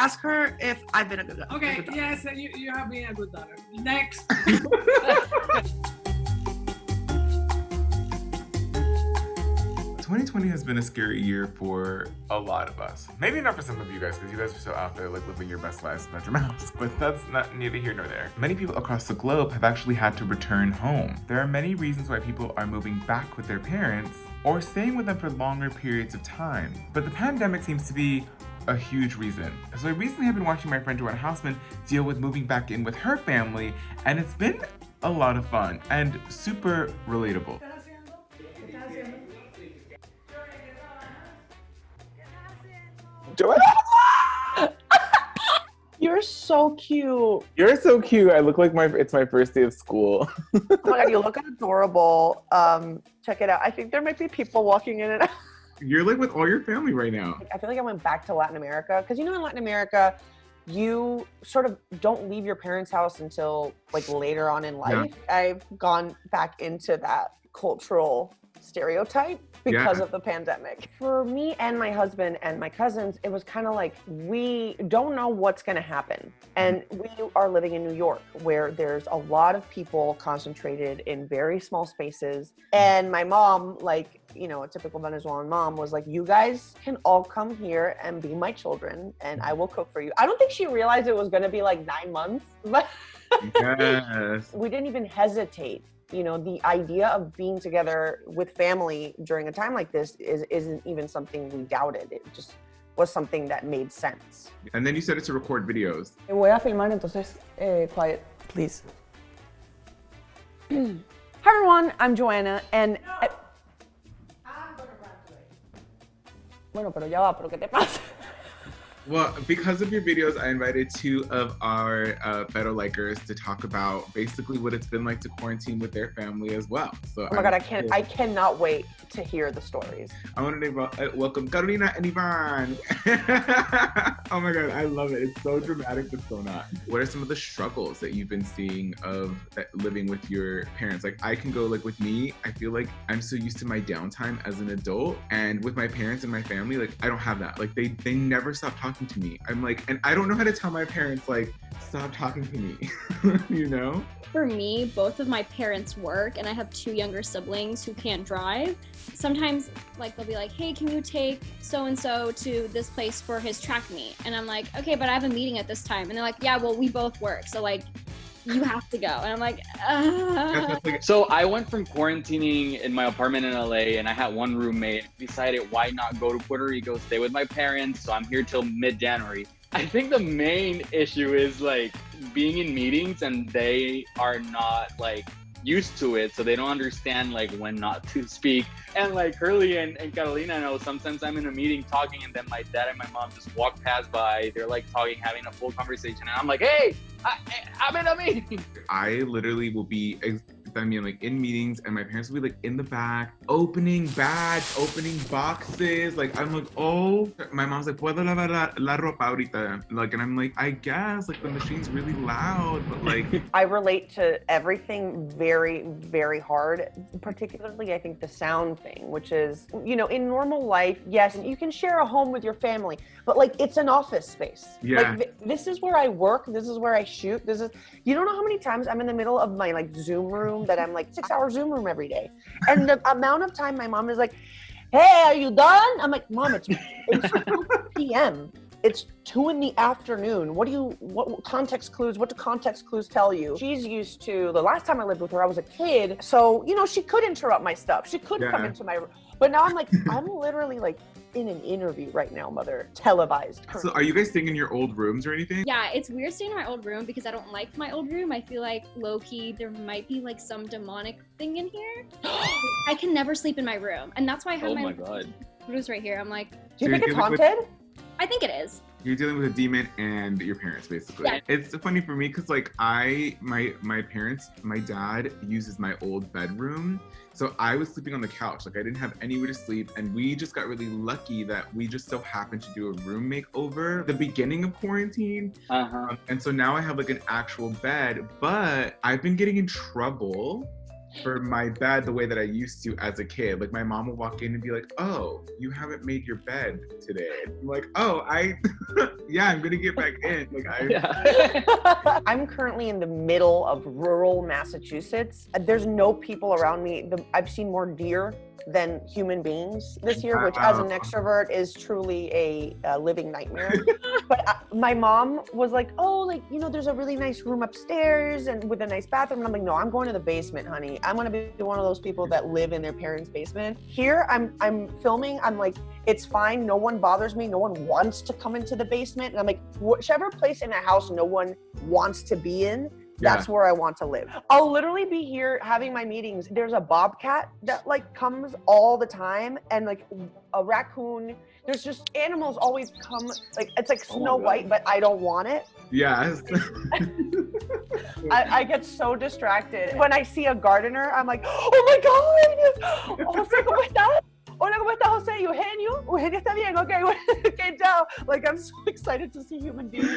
Ask her if I've been a good daughter. Okay, yes, you have been a good daughter. Next. 2020 has been a scary year for a lot of us. Maybe not for some of you guys, because you guys are still out there like living your best lives without your mouse, but that's not neither here nor there. Many people across the globe have actually had to return home. There are many reasons why people are moving back with their parents or staying with them for longer periods of time. But the pandemic seems to be a huge reason. So I recently have been watching my friend Joanna Hausman deal with moving back in with her family, and it's been a lot of fun and super relatable. Joanna! You're so cute. You're so cute. I look like it's my first day of school. Oh my God, you look adorable. Check it out. I think there might be people walking in and out. You're like with all your family right now. I feel like I went back to Latin America because in Latin America, you sort of don't leave your parents' house until like later on in life. Yeah. I've gone back into that cultural stereotype because of the pandemic. For me and my husband and my cousins, it was kind of like, we don't know what's going to happen. And we are living in New York, where there's a lot of people concentrated in very small spaces. And my mom, like, a typical Venezuelan mom, was like, you guys can all come here and be my children and I will cook for you. I don't think she realized it was going to be like 9 months, but yes. We didn't even hesitate. The idea of being together with family during a time like this isn't even something we doubted. It just was something that made sense. And then you started to record videos. Voy a filmar, entonces, quiet, please. Hi everyone, I'm Joanna, and... I'm gonna run today. Bueno, pero ya va, pero ¿qué te pasa? Well, because of your videos, I invited 2 of our fellow likers to talk about basically what it's been like to quarantine with their family as well. So oh my God, I cannot wait to hear the stories. I want to welcome Carolina and Ivan. Oh my God, I love it. It's so dramatic, but so not. What are some of the struggles that you've been seeing of living with your parents? Like, I can go, like, with me, I feel like I'm so used to my downtime as an adult, and with my parents and my family, like, I don't have that. Like, they never stop talking to me. I'm like, and I don't know how to tell my parents, like, stop talking to me, For me, both of my parents work, and I have 2 younger siblings who can't drive. Sometimes, like, they'll be like, hey, can you take so-and-so to this place for his track meet? And I'm like, okay, but I have a meeting at this time. And they're like, yeah, well, we both work, so, like, you have to go. And I'm like, So I went from quarantining in my apartment in LA, and I had one roommate. Decided why not go to Puerto Rico, stay with my parents. So I'm here till mid-January. I think the main issue is like being in meetings and they are not like used to it, so they don't understand like when not to speak. And like Hurley and Carolina know, sometimes I'm in a meeting talking and then my dad and my mom just walk past by. They're like talking, having a full conversation, and I'm like, hey, I'm in a meeting. I literally will be like in meetings, and my parents will be like in the back opening bags, opening boxes. Like, I'm like, oh, my mom's like, puedo lavar la ropa ahorita? Like, and I'm like, I guess, like, the machine's really loud, but like. I relate to everything very, very hard, particularly I think the sound thing, which is, in normal life, yes, you can share a home with your family, but like, it's an office space. Yeah. Like, this is where I work, this is where I shoot, you don't know how many times I'm in the middle of my like Zoom room that I'm like 6-hour Zoom room every day. And the amount of time my mom is like, hey, are you done? I'm like, Mom, it's 2 p.m. It's 2 in the afternoon. What context clues? What do context clues tell you? She's used to, the last time I lived with her, I was a kid. So, she could interrupt my stuff. She could come into my room. But now I'm like, I'm literally like in an interview right now, Mother, televised. So are you guys staying in your old rooms or anything? Yeah, it's weird staying in my old room because I don't like my old room. I feel like low-key, there might be like some demonic thing in here. I can never sleep in my room. And that's why I have my photos right here. I'm like, do you think it's haunted? I think it is. You're dealing with a demon and your parents, basically. Yeah. It's funny for me because like my parents, my dad uses my old bedroom. So I was sleeping on the couch. Like, I didn't have anywhere to sleep. And we just got really lucky that we just so happened to do a room makeover the beginning of quarantine. And so now I have like an actual bed, but I've been getting in trouble for my bed the way that I used to as a kid. Like my mom would walk in and be like, "Oh, you haven't made your bed today." I'm like, "Oh, yeah, I'm gonna get back in." I'm currently in the middle of rural Massachusetts. There's no people around me. I've seen more deer than human beings this year, which as an extrovert is truly a living nightmare. But my mom was like, "Oh, like, you know, there's a really nice room upstairs and with a nice bathroom." And I'm like, "No, I'm going to the basement, honey. I'm gonna be one of those people that live in their parents' basement." Here, I'm filming. I'm like, it's fine. No one bothers me. No one wants to come into the basement. And I'm like, whichever place in a house no one wants to be in, that's where I want to live. I'll literally be here having my meetings. There's a bobcat that like comes all the time, and like a raccoon. There's just animals always come. Like it's like Snow White, but I don't want it. Yes. I get so distracted. When I see a gardener, I'm like, "Oh my God! José, ¿cómo estás? Hola, ¿cómo está José? Eugenio? Eugenio está bien, okay. Okay, down. Like, I'm so excited to see human beings.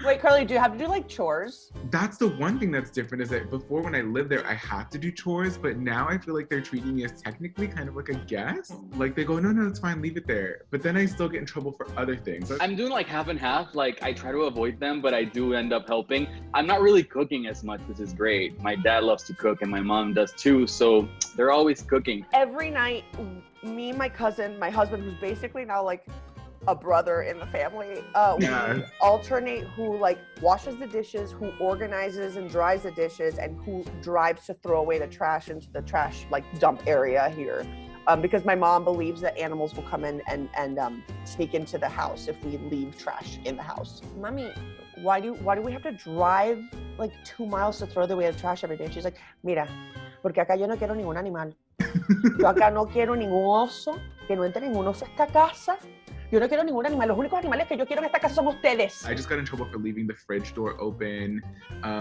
Wait, Carly, do you have to do like chores? That's the one thing that's different is that before when I lived there, I had to do chores, but now I feel like they're treating me as technically kind of like a guest. Like they go, no, it's fine, leave it there. But then I still get in trouble for other things. I'm doing like half and half. Like I try to avoid them, but I do end up helping. I'm not really cooking as much, which is great. My dad loves to cook and my mom does too. So they're always cooking. Every night, me, my cousin, my husband, who's basically now like a brother in the family, we alternate who like washes the dishes, who organizes and dries the dishes, and who drives to throw away the trash into the trash like dump area here. Because my mom believes that animals will come in and sneak into the house if we leave trash in the house. Mommy, why do we have to drive like 2 miles to throw away the trash every day? And she's like, "Mira, porque acá yo no quiero ningún animal. Yo acá no quiero ningún oso, que no entre ningún oso a esta casa. Yo no quiero ningún animal. Los únicos animales que yo quiero en esta casa son ustedes." I just got in trouble for leaving the fridge door open.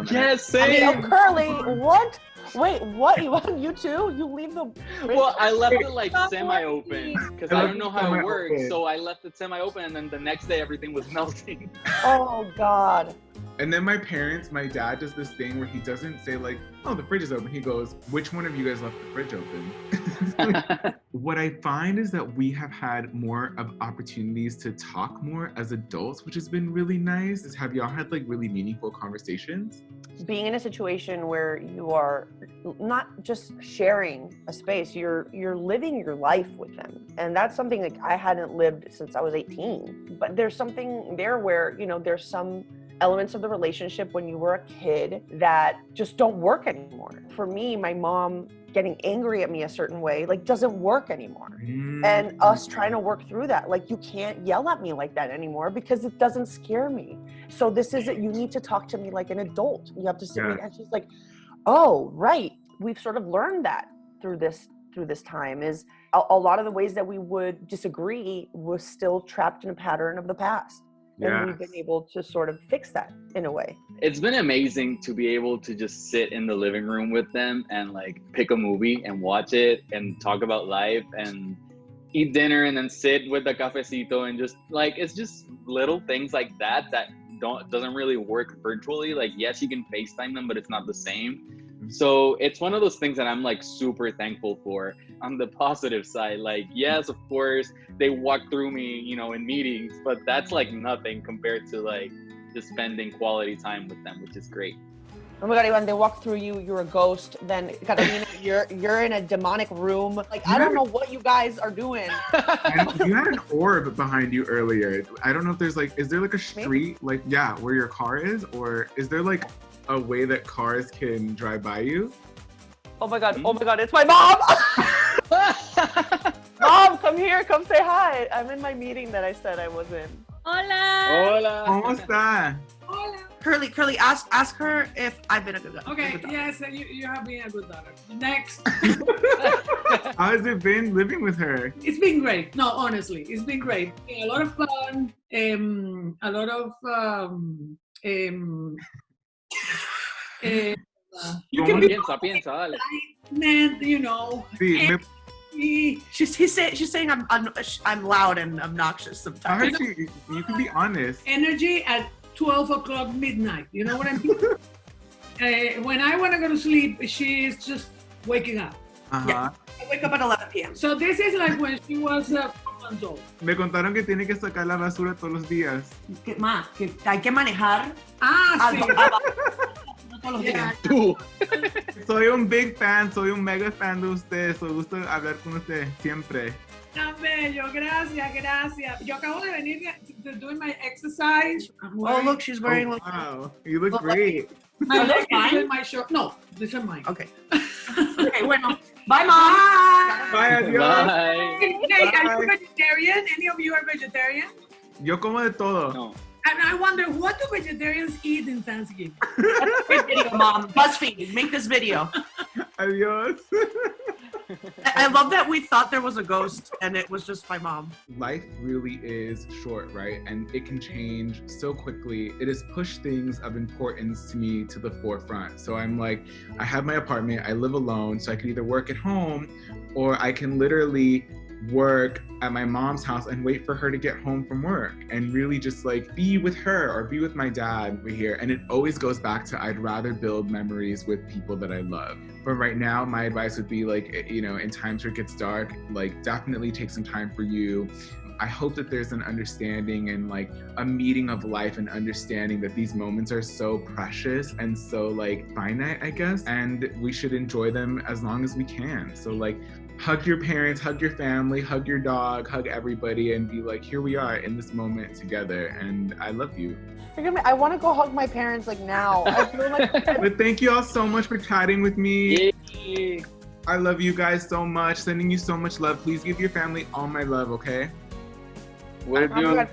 Yes, same. I mean, oh, Curly, what? Wait, what? You too? You leave the fridge? Well, I left it like semi-open because I don't know how it works. So I left it semi-open, and then the next day everything was melting. Oh God. And then my dad does this thing where he doesn't say like, "Oh, the fridge is open." He goes, "Which one of you guys left the fridge open?" What I find is that we have had more of opportunities to talk more as adults, which has been really nice. Have y'all had like really meaningful conversations? Being in a situation where you are not just sharing a space, you're living your life with them. And that's something like I hadn't lived since I was 18. But there's something there where, you know, there's some elements of the relationship when you were a kid that just don't work anymore. For me, my mom getting angry at me a certain way, like doesn't work anymore. And us trying to work through that, like you can't yell at me like that anymore because it doesn't scare me. So this is it, you need to talk to me like an adult. You have to sit me, and she's like, "Oh, right." We've sort of learned that through this time is a lot of the ways that we would disagree was still trapped in a pattern of the past. And we've been able to sort of fix that in a way. It's been amazing to be able to just sit in the living room with them and like pick a movie and watch it and talk about life and eat dinner and then sit with the cafecito and just like, it's just little things like that doesn't really work virtually. Like, yes, you can FaceTime them, but it's not the same. So it's one of those things that I'm like super thankful for. On the positive side, like, yes, of course, they walk through me, you know, in meetings, but that's like nothing compared to like just spending quality time with them, which is great. Oh my God, Ivan, they walk through you, you're a ghost. Then Catalina, you're in a demonic room. Like, I don't know what you guys are doing. You had an orb behind you earlier. I don't know if there's like, is there like a street, like, where your car is? Or is there like a way that cars can drive by you? Oh my God, it's my mom! Mom, come here, come say hi. I'm in my meeting that I said I was in. Hola! ¿Cómo está? Hola. Curly, ask her if I've been a good daughter. Okay, yes, you have been a good daughter. Next. How has it been living with her? It's been great. No, honestly, it's been great. A lot of fun. A lot of you can be man, you know. She's saying I'm loud and obnoxious sometimes. You can be honest. Energy at 12 o'clock midnight. You know what I mean? When I want to go to sleep, she's just waking up. Ajá. I wake up at 11 p.m. So this is like when she was 4 months old. Me contaron que tiene que sacar la basura todos los días. ¿Qué más? Que hay que manejar Ah, sí. no todos los Yeah. días. Tú. Soy un big fan, soy un mega fan de usted. Soy gusto hablar con usted siempre. Tan bello, gracias, gracias. Yo acabo de venir de doing my exercise. I'm Oh, wearing look, she's wearing. Oh, wow, you look great. my Are those leggings mine? with my short. No, these are mine. Okay. Okay, bueno. Bye, Mom. Bye, adiós. Bye. Hey, are you Bye. vegetarian? Any of you are vegetarian? Yo como de todo. No. And I wonder, what do vegetarians eat in Thanksgiving? Great video, Mom. BuzzFeed, make this video. Adiós. I love that we thought there was a ghost and it was just my mom. Life really is short, right? And it can change so quickly. It has pushed things of importance to me to the forefront. So I'm like, I have my apartment, I live alone, so I can either work at home or I can literally work at my mom's house and wait for her to get home from work and really just like be with her or be with my dad over here. And it always goes back to I'd rather build memories with people that I love. But right now, my advice would be like, you know, in times where it gets dark, like definitely take some time for you. I hope that there's an understanding and like a meeting of life and understanding that these moments are so precious and so like finite, I guess, and we should enjoy them as long as we can. So like hug your parents, hug your family, hug your dog, hug everybody and be like, here we are in this moment together and I love you. I want to go hug my parents like now. I feel like But thank you all so much for chatting with me. Yay. I love you guys so much, sending you so much love. Please give your family all my love, okay? Will I'm do. good.